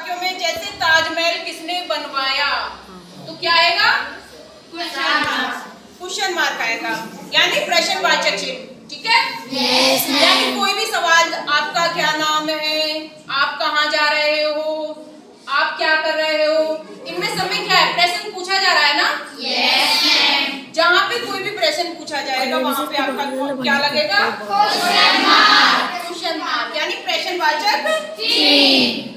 वाक्यों में, जैसे ताजमहल किसने बनवाया, तो क्या आएगा? क्वेश्चन मार्क आएगा, यानी प्रश्नवाचक चिन्ह। ठीक है? यानी कोई भी सवाल, आपका क्या नाम है, आप कहाँ जा रहे हो, आप क्या कर रहे हो, इनमें सब में क्या है? प्रश्न पूछा जा रहा है ना? जहाँ पे कोई भी प्रश्न पूछा जाएगा वहाँ पे आपका क्या लगेगा? क्वेश्चन मार्क, यानी प्रश्नवाचक चिन्ह।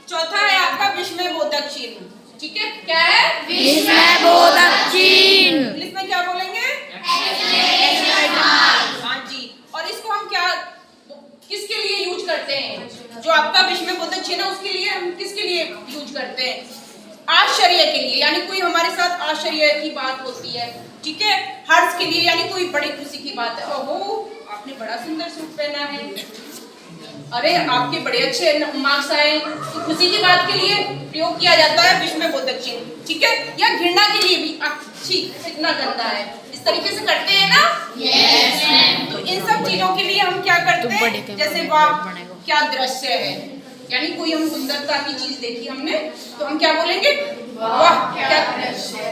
चौथा है आपका विस्मयबोधक चिन्ह। ठीक है, क्या है? विस्मयबोधक चिन्ह। इंग्लिश में क्या बोलेंगे? हाँ जी। और इसको हम क्या, किसके लिए यूज करते हैं? जो आपका विस्मयबोधक चिन्ह है उसके लिए हम किसके लिए यूज करते हैं? आश्चर्य के लिए, यानी कोई हमारे साथ आश्चर्य की बात होती है। ठीक है? हर्ष के लिए, यानी कोई बड़ी खुशी की बात है, ओहो आपने बड़ा सुंदर सूट पहना है, अरे आपके बड़े अच्छे मार्क्स आए, तो खुशी की बात के लिए प्रयोग किया जाता है विस्मयबोधक चिन्ह। ठीक है? या घृणा के लिए भी, अच्छी कितना गंदा है, इस तरीके से करते हैं ना? तो इन सब चीजों के लिए हम क्या करते हैं? जैसे वाह क्या दृश्य है, यानी कोई हम सुंदरता की चीज देखी हमने, तो हम क्या बोलेंगे? वाह क्या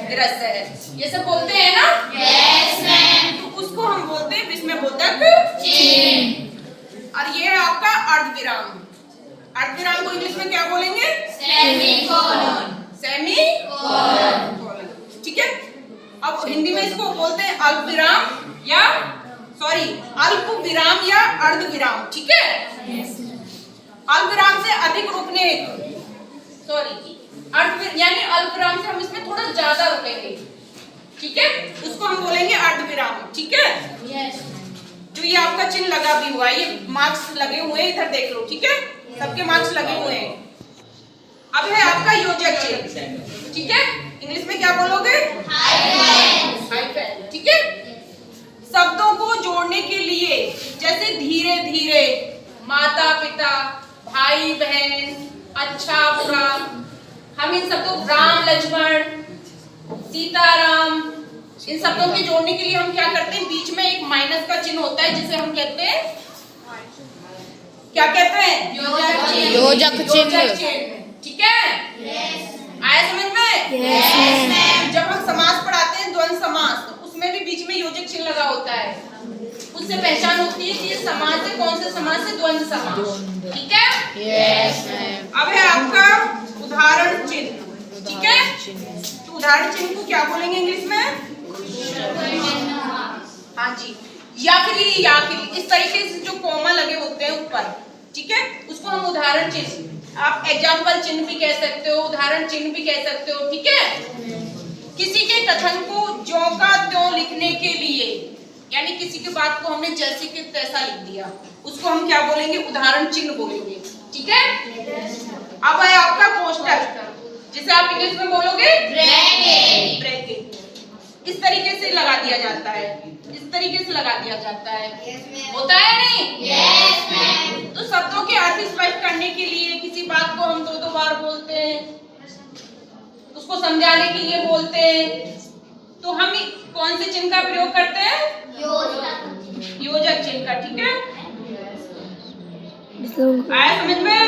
दृश्य है, ये सब बोलते हैं ना? तो उसको हम बोलते हैं विस्मयबोधक चिन्ह। और ये है आपका अर्धविराम। अर्धविराम को इंग्लिश में क्या बोलेंगे? सेमीकोलन। ठीक है? अब हिंदी में इसको बोलते हैं अल्पविराम या अल्प विराम या अर्धविराम। ठीक है? अल्पविराम से अधिक रुकने, यानी अल्पविराम से हम इसमें थोड़ा ज्यादा रुकेंगे। ठीक है? उसको हम बोलेंगे अर्धविराम। ठीक है? जो ये आपका चिन्ह लगा भी हुआ है, ये मार्क्स लगे हुए हैं, इधर देख लो। ठीक है? सबके मार्क्स लगे हुए हैं। अब है आपका योजक चिन्ह। ठीक है? इंग्लिश में क्या बोलोगे? हाइफन। ठीक है? शब्दों को जोड़ने के लिए, जैसे धीरे धीरे, माता पिता, भाई बहन, अच्छा बुरा, हम इन शब्दों राम लक्ष्मण, सीताराम, इन शब्दों के जोड़ने के लिए हम क्या करते हैं? बीच में एक माइनस का चिन्ह होता है, जिसे हम कहते हैं, क्या कहते हैं? योजक चिन्ह। ठीक है? आया समझ में? जब हम समास पढ़ाते हैं, द्वंद्व समास, तो उसमें भी बीच में योजक चिन्ह लगा होता है, उससे पहचान होती है कि ये समास है, कौन से समास है? द्वंद्व समास। ठीक है? अब है आपका उदाहरण चिन्ह। ठीक है? तो उदाहरण चिन्ह को क्या बोलेंगे इंग्लिश में? हाँ जी, या फिर इस तरीके से जो कोमा लगे होते हैं ऊपर। ठीक है? उसको हम उदाहरण चिन्ह, आप एग्जाम्पल चिन्ह भी कह सकते हो, उदाहरण चिन्ह भी कह सकते हो। ठीक है? किसी के कथन को ज्यों का त्यों लिखने के लिए, यानी किसी की बात को हमने जैसे कि तैसा लिख दिया, उसको हम क्या बोलेंगे? उदाहरण चिन्ह बोलेंगे। ठीक है? अब है आपका कोष्टक, जिसे आप इंग्लिश में बोलोगे ब्रैकेट। इस तरीके से लगा दिया जाता है, इस तरीके से लगा दिया जाता है। होता है नहीं? तो शब्दों के अर्थ स्पष्ट करने के लिए किसी बात को हम दो बार बोलते हैं, उसको समझाने के लिए बोलते हैं, तो हम कौन से चिन्ह का प्रयोग करते हैं? योजक चिन्ह का। ठीक है? आया समझ में?